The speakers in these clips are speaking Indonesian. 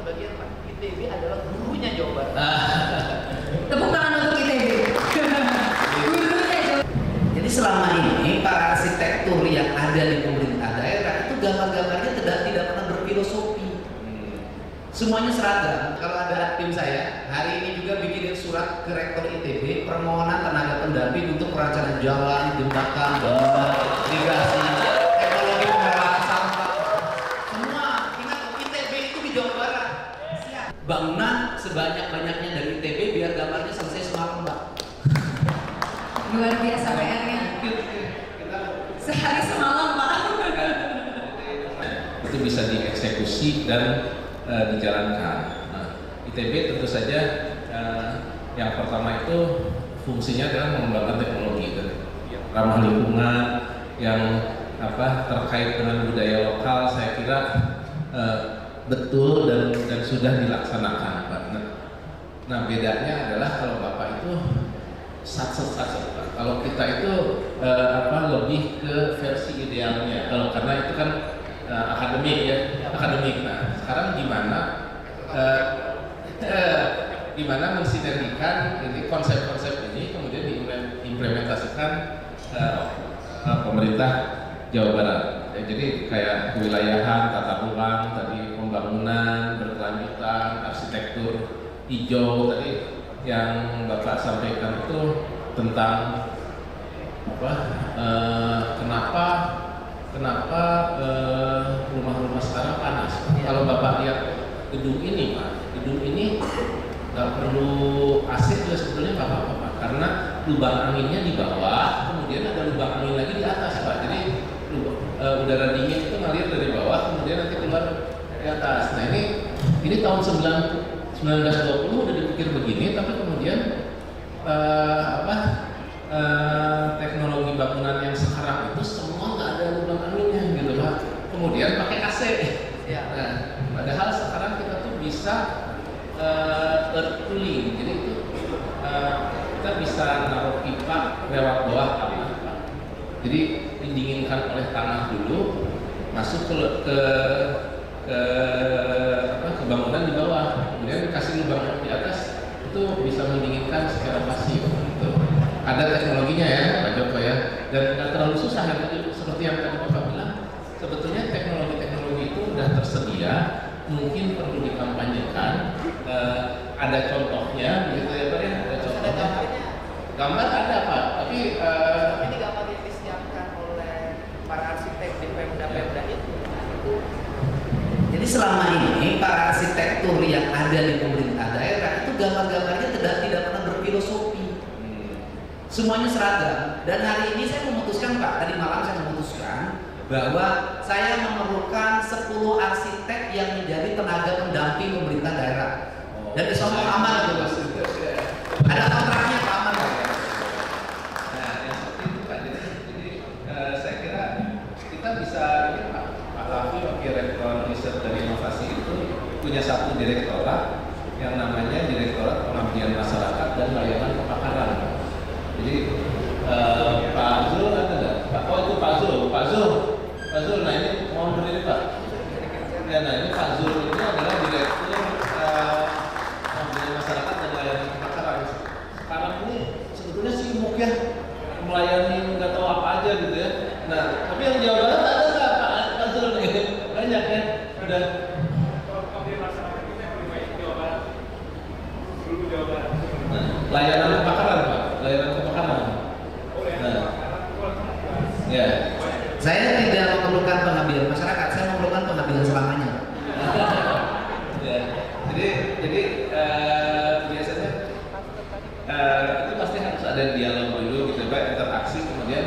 bagian Pak. ITB adalah gurunya Jawa Barat. Tepuk tangan untuk ITB. Gurunya Jawa. Jadi selama ini para arsitektur yang ada di pemerintah daerah itu gambar-gambarnya tidak pernah berfilosofi. Semuanya seragam. Kalau ada tim saya hari ini juga bikinin surat ke rektor ITB permohonan tenaga pendamping untuk perencanaan jalan, jembatan, bangunan, irigasi, teknologi pengelolaan sampah. Semua ingat ITB itu di Jawa Barat. Siap. Bangunan sebanyak-banyaknya dari ITB biar gambarnya selesai semalam, Mbak. Luar biasa PR-nya. Sehari semalam, Pak. Itu bisa dieksekusi dan dijalankan. Nah, ITB tentu saja yang pertama itu fungsinya adalah mengembangkan teknologi dan ramah lingkungan yang terkait dengan budaya lokal. Saya kira betul dan sudah dilaksanakan, Pak. Nah, bedanya adalah kalau Bapak itu satset, Pak. Kalau kita itu lebih ke versi idealnya. Kalau karena itu kan akademik ya, akademik. Nah, sekarang gimana mensinergikan ini konsep-konsep ini kemudian diimplementasikan pemerintah Jawa Barat. Ya, jadi kayak kewilayahan, tata ruang, tadi pembangunan berkelanjutan, arsitektur hijau tadi yang Bapak sampaikan itu tentang kenapa rumah-rumah sekarang panas. Kalau Bapak lihat gedung ini, Pak, gedung ini nggak perlu AC juga sebetulnya nggak apa-apa, Pak, karena lubang anginnya di bawah, kemudian ada lubang angin lagi di atas, Pak. Jadi udara dingin itu ngalir dari bawah, kemudian nanti keluar dari atas. Nah ini tahun 1920 udah dipikir begini, tapi kemudian teknologi bangunan yang sekarang itu semua nggak ada lubang anginnya gitu, Pak. Kemudian pakai AC. Nah, padahal sekarang kita tuh bisa earth cooling, jadi itu kita bisa naruh pipa lewat bawah tanah, Pak. Jadi didinginkan oleh tanah dulu, masuk ke bangunan di bawah, kemudian dikasih lubang di atas, itu bisa mendinginkan secara pasif. Gitu. Ada teknologinya ya, Pak Joko ya, dan nggak terlalu susah ya, seperti yang tadi Bapak bilang. Sebetulnya teknologi itu sudah tersedia, mungkin perlu dikampanyekan. Ada contohnya, begitu ya Pak ya? Ada contohnya. Gambar ada Pak, tapi ini gambar yang disiapkan oleh para arsitek di Pemda itu. Jadi selama ini para arsitektur yang ada di pemerintah daerah itu gambar-gambarnya tidak pernah berfilosofi. Semuanya seragam. Dan hari ini saya memutuskan, Pak, tadi malam saya memutuskan bahwa saya memerlukan 10 arsitek yang menjadi tenaga pendamping pemerintah daerah. Dan disomong aman itu, Mas. Ada kontraknya Pak, aman Pak. Nah, yang seperti itu Pak. Jadi saya kira kita bisa ini Pak Lafi, Wakil Rektor Riset dan Inovasi itu punya satu direktorat yang namanya Direktorat Pengabdian Masyarakat dan Layanan Kepakaran. Jadi Pak Zul ada nggak? Oh itu Pak Zul, nah ini mohon berdiri Pak. Ya, nah ini Pak Zul ini adalah Direktur Pengabdian Masyarakat dan Layanan Kepakaran. Sekarang ini sebetulnya sibuk ya melayani nggak tahu apa aja gitu ya. Nah tapi yang Jawa Barat ada nggak Pak Zul nih? Banyak ya, udah. Nah, layanan kebakaran Pak, layanan kebakaran. Nah, ya. Saya tidak memerlukan pengabdian masyarakat, saya memerlukan pengabdian selamanya. Ya. Jadi biasanya itu pasti harus ada dialog dulu gitu Pak, interaksi kemudian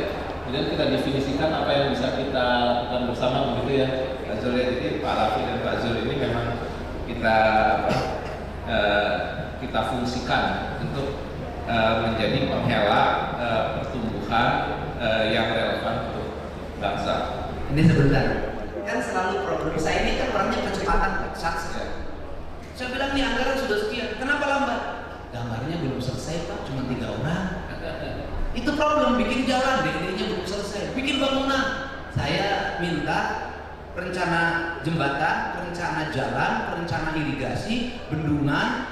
kita definisikan apa yang bisa kita lakukan bersama begitu ya Pak Zul ya. Jadi Pak Rafi dan Pak Zul ini memang kita fungsikan untuk menjadi penghela pertumbuhan yang relevan untuk bangsa. Ini sebentar. Kan selalu problem saya ini kan orangnya kecepatan, sukses. Saya bilang nih anggaran sudah sekian, kenapa lambat? Gambarnya belum selesai Pak, cuma 3 orang. Itu problem, bikin jalan, BD-nya belum selesai. Bikin bangunan, saya minta rencana jembatan, rencana jalan, rencana irigasi, bendungan,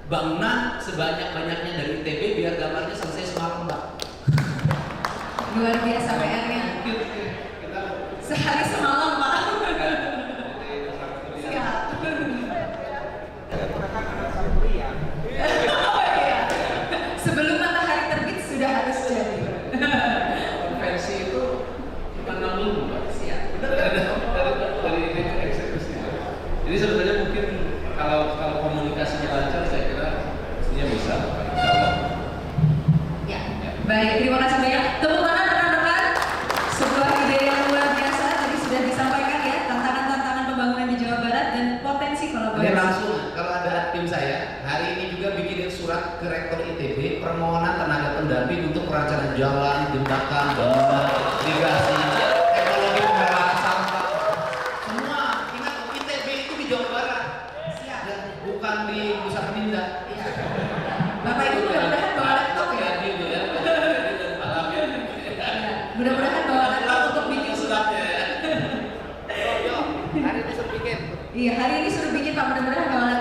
bangunan sebanyak-banyaknya dari ITB biar gambarnya selesai semalam, Mbak. Luar biasa PR-nya. Sehari semalam, Pak. Siap. Oh, iya. Sebelum matahari terbit sudah harus jadi. Konvensi itu cuma 6 minggu, Pak. Siap. Dari ide ke eksekusi. Jadi sebenarnya mungkin kalau komunikasinya lancar, saya kira mestinya bisa, Pak. Insya Allah. Ya. Baik, terima kasih banyak. Tepuk tangan rekan-rekan. Sebuah ide yang luar biasa tadi sudah disampaikan ya, tantangan-tantangan pembangunan di Jawa Barat dan potensi Ini kolaborasi. langsung kalau ada tim saya hari ini juga bikinin surat ke Rektor ITB permohonan tenaga pendamping untuk perencanaan jalan, jembatan, bangunan, irigasi, teknologi pembelaan sampah. Semua ingat ITB itu di Jawa Barat, Siap. dan bukan di Nusa Penida. Iya. Bapak Ibu mudah-mudahan bawa laptop ya. Gitu ya. Ya, mudah-mudahan bawa laptop untuk bikin suratnya. Yo, hari ini suruh bikin. Iya, hari ini suruh bikin Pak, mudah-mudahan bawa laptop.